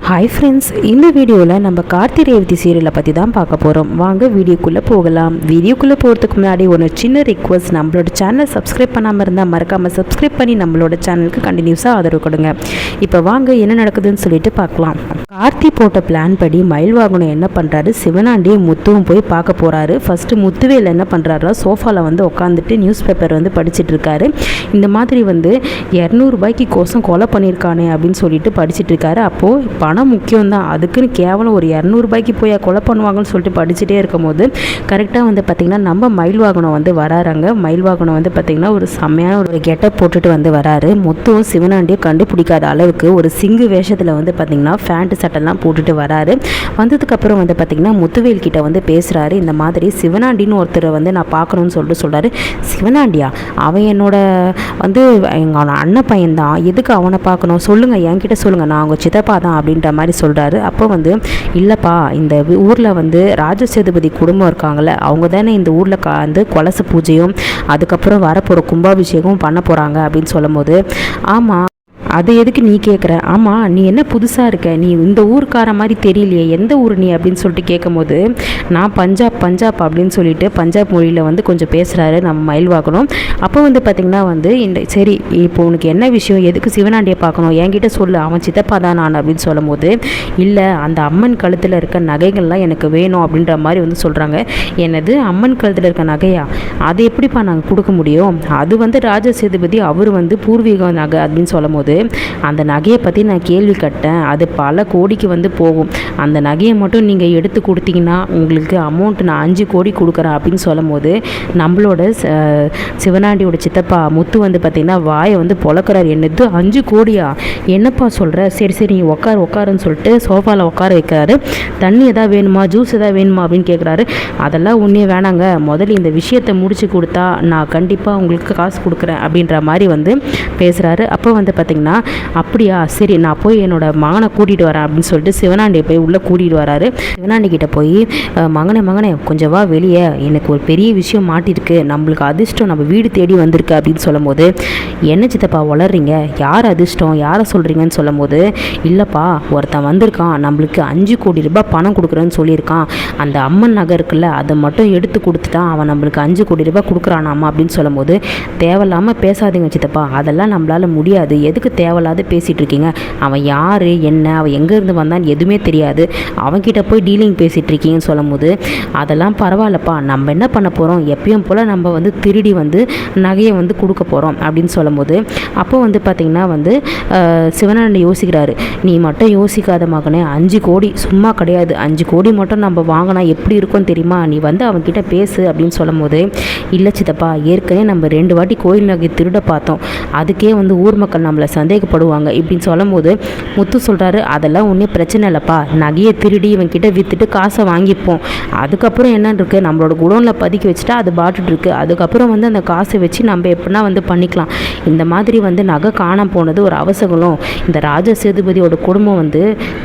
Hi friends, இந்த வீடியோவில் நம்ம கார்த்தி ரேவதி சீரியலை பற்றி தான் பார்க்க போகிறோம். வாங்க வீடியோக்குள்ளே போகலாம். வீடியோக்குள்ளே போகிறதுக்கு முன்னாடி ஒரு சின்ன ரிக்வஸ்ட், நம்மளோட சேனல் சப்ஸ்கிரைப் பண்ணாமல் இருந்தால் மறக்காமல் சப்ஸ்கிரைப் பண்ணி நம்மளோட சேனலுக்கு கண்டினியூஸாக ஆதரவு கொடுங்க. இப்போ வாங்க என்ன நடக்குதுன்னு சொல்லிட்டு பார்க்கலாம். கார்த்தி போட்ட பிளான் படி மயில்வாகனம் என்ன பண்ணுறாரு, சிவனாண்டியை முத்துவும் போய் பார்க்க போகிறாரு. ஃபஸ்ட்டு முத்துவேல் என்ன பண்ணுறாருனா சோஃபாவில் உட்காந்துட்டு நியூஸ் பேப்பர் படிச்சுட்டு இருக்காரு. இந்த மாதிரி 200 ரூபாய்க்கு கோசம் கொலை பண்ணியிருக்கானே அப்படின்னு சொல்லிட்டு படிச்சுட்டு இருக்காரு. அப்போது பணம் முக்கியம்தான், அதுக்குன்னு கேவலம் ஒரு 200 ரூபாய்க்கு போய் கொலை பண்ணுவாங்கன்னு சொல்லிட்டு படிச்சுட்டே இருக்கும்போது கரெக்டாக பார்த்திங்கன்னா நம்ம மயில்வாகனம் வராறாங்க. மயில்வாகனம் பார்த்திங்கன்னா ஒரு செம்மையான ஒரு கெட்டப் போட்டுட்டு வராரு. முத்துவும் சிவனாண்டியும் கண்டுபிடிக்காத அளவுக்கு ஒரு சிங்கு வேஷத்தில் பார்த்திங்கன்னா ஃபேண்ட்டு சட்டெல்லாம் போட்டுட்டு வராரு. வந்ததுக்கப்புறம் பார்த்திங்கன்னா முத்துவேல் கிட்ட பேசுகிறாரு. இந்த மாதிரி சிவனாண்டின்னு ஒருத்தரை நான் பார்க்கணுன்னு சொல்லிட்டு சொல்கிறாரு. சிவனாண்டியா? அவன் என்னோட எங்கள் அண்ணன் பையன்தான், எதுக்கு அவனை பார்க்கணும் சொல்லுங்கள், என்கிட்ட சொல்லுங்கள், நான் அவங்க சித்தப்பா தான் அப்படின்ற மாதிரி சொல்கிறாரு. அப்போ இல்லைப்பா, இந்த ஊரில் ராஜசேதுபதி குடும்பம் இருக்காங்கள்ல, அவங்க தானே இந்த ஊரில் கொலசு பூஜையும் அதுக்கப்புறம் வரப்போகிற கும்பாபிஷேகமும் பண்ண போகிறாங்க அப்படின்னு சொல்லும்போது, ஆமாம் அது எதுக்கு நீ கேட்குற? ஆமாம், நீ என்ன புதுசாக இருக்க, நீ இந்த ஊருக்கார மாதிரி தெரியலையே, எந்த ஊர் நீ அப்படின்னு சொல்லிட்டு கேட்கும்போது, நான் பஞ்சாப் அப்படின்னு சொல்லிட்டு பஞ்சாப் மொழியில் கொஞ்சம் பேசுகிறாரு நம்ம மயில்வாகனம். அப்போ பார்த்திங்கன்னா இந்த சரி இப்போ உனக்கு என்ன விஷயம், எதுக்கு சிவனாண்டியை பார்க்கணும், என்கிட்ட சொல்லு, அவன் சித்தப்பா தான் நான் அப்படின்னு சொல்லும்போது, இல்லை அந்த அம்மன் கழுத்தில் இருக்க நகைகள்லாம் எனக்கு வேணும் அப்படின்ற மாதிரி சொல்கிறாங்க. என்னது அம்மன் கழுத்தில் இருக்க நகையா? அது எப்படிப்பா நாங்கள் கொடுக்க முடியும், அது ராஜசேதுபதி அவர் பூர்வீக நகை அப்படின்னு சொல்லும்போது, அந்த நகையை பற்றி நான் கேள்வி கட்டேன், அது பல கோடிக்கு போகும், அந்த நகையை மட்டும் நீங்கள் எடுத்து கொடுத்தீங்கன்னா உங்களுக்கு அமௌண்ட் நான் 5 கோடி கொடுக்குறேன் அப்படின்னு சொல்லும் போது நம்மளோட சிவனாண்டியோட சித்தப்பா முத்து பார்த்திங்கன்னா வாயை பொழக்கிறார். என்னது 5 கோடியா? என்னப்பா சொல்கிற? சரி சரி நீ உட்காருன்னு சொல்லிட்டு சோஃபாவில் உட்கார வைக்கிறாரு. தண்ணி எதாவது வேணுமா, ஜூஸ் எதாவது வேணுமா அப்படின்னு கேட்குறாரு. அதெல்லாம் ஒன்றே வேணாங்க, முதல்ல இந்த விஷயத்தை முடிச்சு கொடுத்தா நான் கண்டிப்பாக உங்களுக்கு காசு கொடுக்குறேன் அப்படின்ற மாதிரி பேசுகிறாரு. அப்போ பார்த்திங்கன்னா அப்படியா, சரி நான் போய் என்னோட மகனை கூட்டிகிட்டு வரேன் அப்படின்னு சொல்லிட்டு சிவனாண்டியை போய் உள்ளே கூட்டிகிட்டு வராரு. சிவனாண்டி கிட்ட போய், மகனே கொஞ்சம் வா வெளியே, எனக்கு ஒரு பெரிய விஷயம் மாட்டிருக்கு, நம்மளுக்கு அதிர்ஷ்டம் நம்ம வீடு தேடி வந்திருக்கு அப்படின்னு சொல்லும் போது, என்ன சித்தப்பா வளர்றீங்க, யார் அதிர்ஷ்டம், யாரை சொல்கிறீங்கன்னு சொல்லும் போது, இல்லைப்பா ஒருத்தன் வந்திருக்கான், நம்மளுக்கு 5 கோடி ரூபாய் பணம் கொடுக்குறேன்னு சொல்லியிருக்கான், அந்த அம்மன் நகை இருக்குல்ல அதை மட்டும் எடுத்து கொடுத்துட்டான், அவன் நம்மளுக்கு 5 கோடி ரூபாய் கொடுக்குறானாமா அப்படின்னு சொல்லும் போது, தேவையில்லாமல் பேசாதீங்க சித்தப்பா, அதெல்லாம் நம்மளால் முடியாது, எதுக்கு தேவையில்லாத பேசிகிட்டு இருக்கீங்க, அவன் யார் என்ன, அவன் எங்கேருந்து வந்தான்னு எதுவுமே தெரியாது, அவன்கிட்ட போய் டீலிங் பேசிகிட்டு இருக்கீங்கன்னு சொல்லும் போது, அதெல்லாம் பரவாயில்லப்பா, நம்ம என்ன பண்ண போகிறோம், எப்பயும் போல் நம்ம திருடி நகையை கொடுக்க போகிறோம் அப்படின்னு சொல்லும் போது, அப்போ பார்த்திங்கன்னா சிவனாண்டி யோசிக்கிறாரு. நீ மட்டும் யோசிக்காத மகனே, 5 கோடி சும்மா கிடையாது, 5 கோடி மட்டும் நம்ம வாங்கினா எப்படி இருக்கும் தெரியுமா, நீ அவன்கிட்ட பேசு அப்படின்னு சொல்லும் போது, இல்லை சித்தப்பா ஏற்கனவே நம்ம 2 வாட்டி கோயில் நகை திருட பார்த்தோம், அதுக்கே ஊர் மக்கள் நம்மளை சந்தேகப்படுவாங்க இப்படின்னு சொல்லும் போது முத்து சொல்கிறாரு, அதெல்லாம் ஒன்றும் பிரச்சனை இல்லைப்பா, நகையை திருடி இவன்கிட்ட விற்றுட்டு காசை வாங்கிப்போம், அதுக்கப்புறம் என்னன்னு இருக்குது, நம்மளோட குடோனில் பதுக்கி வச்சுட்டா அது பாட்டுட்டு இருக்குது, அதுக்கப்புறம் அந்த காசை வச்சு நம்ம எப்படின்னா பண்ணிக்கலாம், இந்த மாதிரி நகை காணாம போனது ஒரு அவசரம், இந்த ராஜசேதுபதியோட குடும்பம்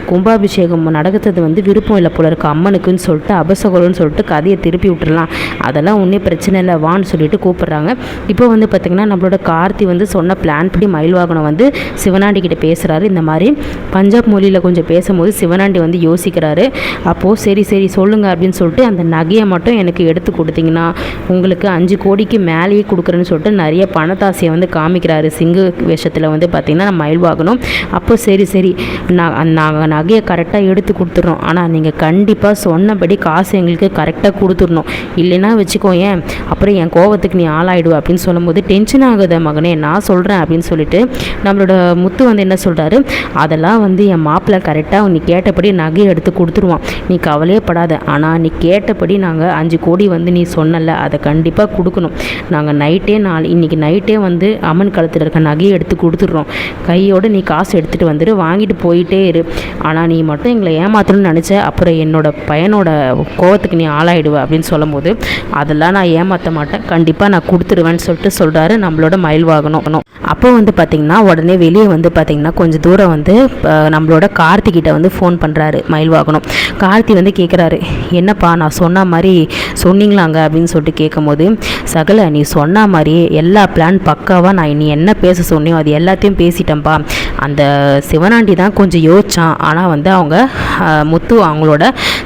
கும்பாபிஷேகம் நடக்கிறது விருப்பம் இல்லை போல இருக்கு அம்மனுக்குன்னு சொல்லிட்டு அபசகுலம்னு சொல்லிட்டு கதையை திருப்பி விட்டுறலாம், அதெல்லாம் ஒன்றும் பிரச்சனை இல்லை வான்னு சொல்லிட்டு கூப்பிட்றாங்க. இப்போ பார்த்திங்கன்னா நம்மளோட கார்த்தி சொன்ன பிளான் படி மயில்வாகனம் சிவனாண்டி கிட்ட பேசுகிறாரு. இந்த மாதிரி பஞ்சாப் மொழியில் கொஞ்சம் பேசும்போது சிவனாண்டி யோசிக்கிறாரு. அப்போது சரி சரி சொல்லுங்கள் அப்படின்னு சொல்லிட்டு, அந்த நகையை மட்டும் எனக்கு எடுத்து கொடுத்தீங்கன்னா உங்களுக்கு 5 கோடிக்கு மேலேயே கொடுக்குறேன்னு சொல்லிட்டு நிறைய பணத்தாசையை காமிக்கிறாரு சிங்கு வேஷத்தில் பார்த்திங்கன்னா மயில்வாகனம். அப்போ சரி சரி நாங்கள் நகையை கரெக்டாக எடுத்து கொடுத்துட்றோம், ஆனால் நீங்கள் கண்டிப்பாக சொன்னபடி காசு எங்களுக்கு கரெக்டாக கொடுத்துடணும், இல்லைன்னா வச்சுக்கோ ஏன் அப்புறம் என் கோவத்துக்கு நீ ஆளாயிடுவ அப்படின்னு சொல்லும்போது, டென்ஷன் ஆகுத மகனே நான் சொல்கிறேன் அப்படின்னு சொல்லிட்டு நம்மளோட முத்து என்ன சொல்கிறாரு, அதெல்லாம் என் மாப்பிள்ளை கரெக்டாக நீ கேட்டபடி நகையை எடுத்து கொடுத்துருவான், நீ கவலையே படாத, ஆனால் நீ கேட்டபடி நாங்கள் 5 கோடி நீ சொன்னல அதை கண்டிப்பாக கொடுக்கணும், நாங்கள் இன்னைக்கு நைட்டே அம்மன் கழுத்தில் இருக்க நகையை எடுத்து கொடுத்துட்றோம், கையோடு நீ காசு எடுத்துகிட்டு வந்துடு, வாங்கிட்டு போயிட்டே இரு, ஆனால் நீ மட்டும் எங்களை ஏமாற்றணும்னு நினச்ச அப்புறம் என்னோட பையனோட கோவத்துக்கு நீ ஆளாயிடுவ அப்படின்னு சொல்லும் போது, அதெல்லாம் நான் ஏமாற்ற மாட்டேன், கண்டிப்பாக நான் கொடுத்துருவேன்னு சொல்லிட்டு சொல்கிறாரு நம்மளோட மயில்வாகனம். அப்போ பார்த்திங்கன்னா உடனே உடனே வெளியே வந்து பார்த்திங்கன்னா கொஞ்சம் தூரம் வந்து நம்மளோட கார்த்திகிட்ட வந்து ஃபோன் பண்ணுறாரு மயில்வாகனம். கார்த்தி வந்து கேட்குறாரு, என்னப்பா நான் சொன்ன மாதிரி சொன்னீங்களாங்க அப்படின்னு சொல்லிட்டு கேட்கும்போது, சகல நீ சொன்ன மாதிரியே எல்லா பிளான் பக்காவாக நான் நீ என்ன பேச சொன்னியோ அது எல்லாத்தையும் பேசிட்டேன்ப்பா. அந்த சிவனாண்டி தான் கொஞ்சம் யோசிச்சான். ஆனால் வந்து அவங்க முத்து அவங்களோட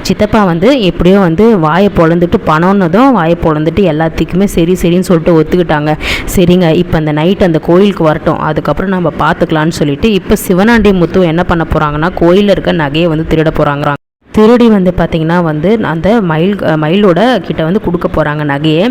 சித்தப்பா வந்து எப்படியோ வந்து வாயை பொழந்துட்டு பணம்னதும் வாயை பொழந்துட்டு எல்லாத்துக்குமே சரின்னு சொல்லிட்டு ஒத்துக்கிட்டாங்க. சரிங்க, இப்போ அந்த நைட் அந்த கோயிலுக்கு வரட்டும், அதுக்கப்புறம் நம்ம பார்த்துக்கலான்னு சொல்லிட்டு இப்போ சிவனாண்டி முத்து என்ன பண்ண போகிறாங்கன்னா கோயிலில் இருக்க நகையை வந்து திருட போகிறாங்க. திருடி வந்து பார்த்திங்கன்னா வந்து அந்த மயிலோட கிட்ட வந்து கொடுக்க போகிறாங்க நகையை.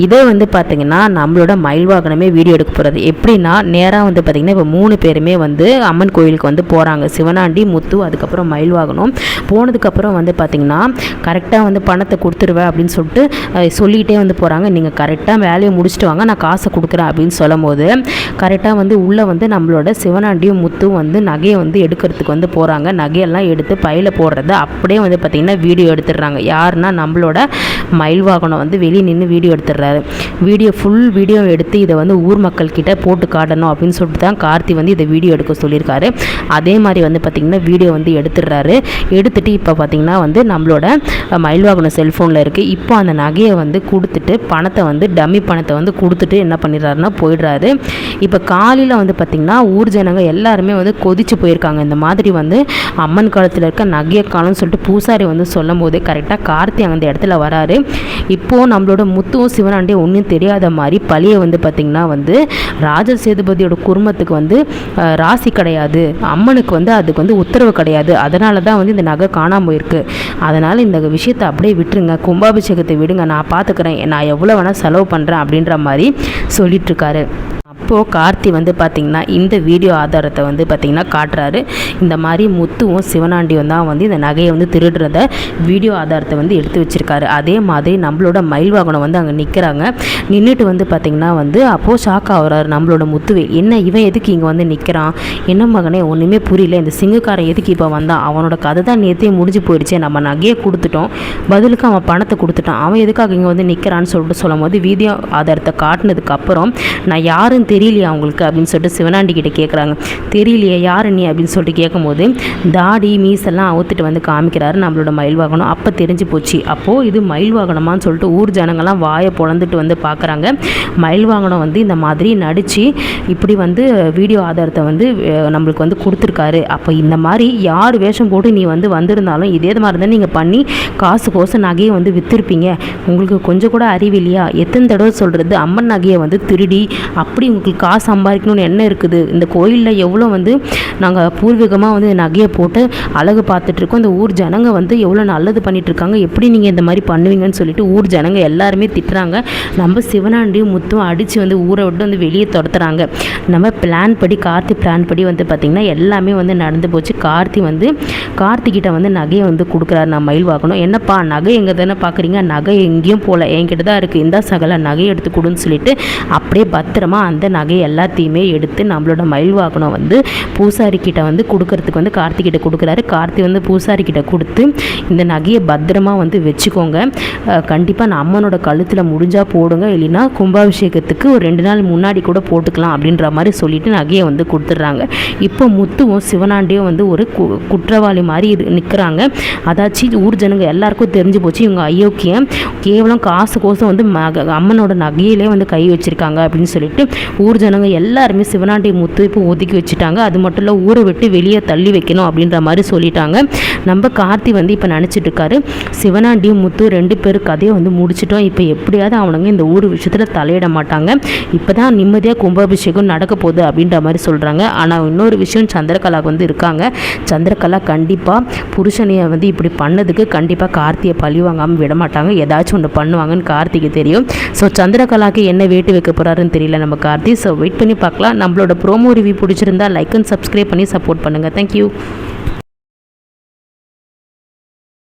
இதை வந்து பார்த்திங்கன்னா நம்மளோட மயில்வாகனமே வீடியோ எடுக்க போகிறது. எப்படின்னா நேராக வந்து பார்த்திங்கன்னா இப்போ 3 பேருமே வந்து அம்மன் கோயிலுக்கு வந்து போகிறாங்க. சிவனாண்டி, முத்து, அதுக்கப்புறம் மயில்வாகனம். போனதுக்கப்புறம் வந்து பார்த்திங்கன்னா கரெக்டாக வந்து பணத்தை கொடுத்துருவேன் அப்படின்னு சொல்லிட்டு சொல்லிகிட்டே வந்து போகிறாங்க. நீங்கள் கரெக்டாக வேலையை முடிச்சுட்டு வாங்க, நான் காசை கொடுக்குறேன் அப்படின்னு சொல்லும் போது கரெக்டாக வந்து உள்ளே வந்து நம்மளோட சிவனாண்டியும் முத்தும் வந்து நகையை வந்து எடுக்கிறதுக்கு வந்து போகிறாங்க. நகையெல்லாம் எடுத்து பையில் போடுறத அப்படியே வந்து பார்த்திங்கன்னா வீடியோ எடுத்துடுறாங்க. யாருன்னா நம்மளோட மயில்வாகனம் வந்து வெளியே நின்று வீடியோ எடுத்துடுறாரு. ஃபுல் வீடியோ எடுத்து இதை வந்து ஊர் மக்கள்கிட்ட போட்டு காட்டணும் அப்படின்னு சொல்லிட்டு தான் கார்த்தி வந்து இதை வீடியோ எடுக்க சொல்லியிருக்காரு. அதே மாதிரி வந்து பார்த்திங்கன்னா வீடியோ வந்து எடுத்துடுறாரு. எடுத்துகிட்டு இப்போ பார்த்திங்கன்னா வந்து நம்மளோட மயில்வாகனம் செல்ஃபோனில் இருக்குது. இப்போ அந்த நகையை வந்து கொடுத்துட்டு பணத்தை வந்து டம்மி பணத்தை வந்து கொடுத்துட்டு என்ன பண்ணிடுறாருன்னா போயிடுறாரு. இப்போ காலையில் வந்து பார்த்திங்கன்னா ஊர் ஜனங்க எல்லாருமே வந்து கொதிச்சு போயிருக்காங்க. இந்த மாதிரி வந்து அம்மன் காலத்தில் இருக்க நகையை காலம்னு சொல்லிட்டு பூசாரி வந்து சொல்லும் போது கரெக்டாக கார்த்தி அந்த இடத்துல வராரு. இப்போது நம்மளோட முத்துவும் சிவனாண்டியும் ஒன்றும் தெரியாத மாதிரி பழியை வந்து பார்த்திங்கன்னா வந்து ராஜ சேதுபதியோட குடும்பத்துக்கு வந்து ராசி கிடையாது, அம்மனுக்கு வந்து அதுக்கு வந்து உத்தரவு கிடையாது, அதனால தான் வந்து இந்த நகை காணாமல் போயிருக்கு. அதனால் இந்த விஷயத்தை அப்படியே விட்டுருங்க, கும்பாபிஷேகத்தை விடுங்க, நான் பார்த்துக்கிறேன், நான் எவ்வளோ வேணால் செலவு பண்ணுறேன் அப்படின்ற மாதிரி சொல்லிட்டுருக்காரு. அப்போது கார்த்தி வந்து பார்த்திங்கன்னா இந்த வீடியோ ஆதாரத்தை வந்து பார்த்திங்கன்னா காட்டுறாரு. இந்த மாதிரி முத்துவும் சிவனாண்டியும் தான் வந்து இந்த நகையை வந்து திருடுறத வீடியோ ஆதாரத்தை வந்து எடுத்து வச்சுருக்காரு. அதே மாதிரி நம்மளோட மயில்வாகனம் வந்து அங்கே நிற்கிறாங்க. நின்றுட்டு வந்து பார்த்திங்கன்னா வந்து அப்போது ஷாக் ஆகுறாரு நம்மளோட முத்துவேல். என்ன இவன் எதுக்கு இங்கே வந்து நிற்கிறான், என்ன மகனே ஒன்றுமே புரியல, இந்த சிங்கக்காரன் எதுக்கு இப்போ வந்தான், அவனோட கதை தான் நேற்றே முடிஞ்சு போயிடுச்சு, நம்ம நகையை கொடுத்துட்டோம், பதிலுக்கு அவன் பணத்தை கொடுத்துட்டான், அவன் எதுக்காக இங்கே வந்து நிற்கிறான்னு சொல்லிட்டு சொல்லும் போது வீடியோ ஆதாரத்தை காட்டினதுக்கப்புறம் நான் யாருன்னு தெரியலையா அவங்களுக்கு அப்படின்னு சொல்லிட்டு சிவனாண்டி கிட்ட கேட்குறாங்க. தெரியலையே யார் நீ அப்படின்னு சொல்லிட்டு கேட்கும்போது தாடி மீசெல்லாம் அவுத்துட்டு வந்து காமிக்கிறாரு நம்மளோட மயில்வாகனம். அப்போ தெரிஞ்சு போச்சு, அப்போது இது மயில்வாகனமான்னு சொல்லிட்டு ஊர் ஜனங்கள்லாம் வாயை பொழந்துட்டு வந்து பார்க்குறாங்க. மயில்வாகனம் வந்து இந்த மாதிரி நடித்து இப்படி வந்து வீடியோ ஆதாரத்தை வந்து நம்மளுக்கு வந்து கொடுத்துருக்காரு. அப்போ இந்த மாதிரி யார் வேஷம் போட்டு நீ வந்து வந்திருந்தாலும் இதே மாதிரி தான் நீங்கள் பண்ணி காசு கோசம் நகையை வந்து விற்றுருப்பீங்க, உங்களுக்கு கொஞ்சம் கூட அறிவு இல்லையா, எத்தனை தடவை சொல்கிறது, அம்மன் நகையை வந்து திருடி அப்படி உங்களுக்கு காசு சம்பாதிக்கணும்னு என்ன இருக்குது, இந்த கோயிலில் எவ்வளோ வந்து நாங்கள் பூர்வீகமாக வந்து நகையை போட்டு அழகு பார்த்துட்ருக்கோம், இந்த ஊர் ஜனங்க வந்து எவ்வளோ நல்லது பண்ணிகிட்ருக்காங்க, எப்படி நீங்கள் இந்த மாதிரி பண்ணுவீங்கன்னு சொல்லிட்டு ஊர் ஜனங்க எல்லாருமே திட்டுறாங்க. நம்ம சிவனாண்டியும் முத்தும் அடித்து வந்து ஊரை விட்டு வந்து வெளியே துரத்துறாங்க. நம்ம பிளான் படி கார்த்தி பிளான் படி வந்து பார்த்திங்கன்னா எல்லாமே வந்து நடந்து போச்சு. கார்த்திகிட்ட வந்து நகையை வந்து கொடுக்குறாரு நான் மயில்வாகனம். என்னப்பா நகை எங்கே தானே பார்க்குறீங்க, நகை எங்கேயும் போகல, என்கிட்ட தான் இருக்குது, இந்த சகல நகையை எடுத்து கொடுன்னு சொல்லிட்டு அப்படியே பத்திரமா அந்த நகையை எல்லாத்தையுமே எடுத்து நம்மளோட மயில்வாகனம் வந்து பூசாரிக்கிட்ட வந்து கொடுக்கறதுக்கு வந்து கார்த்திகிட்ட கொடுக்குறாரு. கார்த்தி வந்து பூசாரிக்கிட்ட கொடுத்து இந்த நகையை பத்திரமா வந்து வச்சுக்கோங்க, கண்டிப்பாக நான் அம்மனோட கழுத்தில் முடிஞ்சால் போடுங்க, இல்லைன்னா கும்பாபிஷேகத்துக்கு ஒரு 2 நாள் முன்னாடி கூட போட்டுக்கலாம் அப்படின்ற மாதிரி சொல்லிட்டு நகையை வந்து கொடுத்துட்றாங்க. இப்போ முத்துவும் சிவனாண்டியும் வந்து ஒரு குற்றவாளி மாதிரி நிற்கிறாங்க. அதாச்சும் ஊர் ஜனங்க எல்லாருக்கும் தெரிஞ்சு போச்சு இவங்க அயோக்கியம், கேவலம் காசு கோசம் வந்து அம்மனோட நகையிலே வந்து கை வச்சுருக்காங்க அப்படின்னு சொல்லிட்டு ஊர் ஜனங்க எல்லாருமே சிவனாண்டி முத்து இப்போ ஒதுக்கி வச்சுட்டாங்க. அது மட்டும் இல்லை ஊரை விட்டு வெளியே தள்ளி வைக்கணும் அப்படின்ற மாதிரி சொல்லிட்டாங்க. நம்ம கார்த்தி வந்து இப்போ நினச்சிட்டு இருக்காரு சிவனாண்டியும் முத்து 2 பேரும் கதையை வந்து முடிச்சிட்டோம், இப்போ எப்படியாவது அவனுங்க இந்த ஊர் விஷயத்தில் தலையிட மாட்டாங்க, இப்போ தான் நிம்மதியாக கும்பாபிஷேகம் நடக்க போகுது அப்படின்ற மாதிரி சொல்கிறாங்க. ஆனால் இன்னொரு விஷயம் சந்திரகலாவுக்கு வந்து இருக்காங்க. சந்திரகலா கண்டிப்பாக புருஷனையை வந்து இப்படி பண்ணதுக்கு கண்டிப்பாக கார்த்தியை பழி வாங்காமல் விட மாட்டாங்க, ஏதாச்சும் ஒன்று பண்ணுவாங்கன்னு கார்த்திக்கு தெரியும். ஸோ சந்திரகலாவுக்கு என்ன வேட்டு வைக்க போகிறாருன்னு தெரியல நம்ம கார்த்தி. ஸோ வெயிட் பண்ணி பார்க்கலாம். நம்மளோட ப்ரோமோ ரிவ்யூ பிடிச்சிருந்தா லைக் அண்ட் சப்ஸ்கிரைப் பண்ணி சப்போர்ட் பண்ணுங்கள். தேங்க்யூ.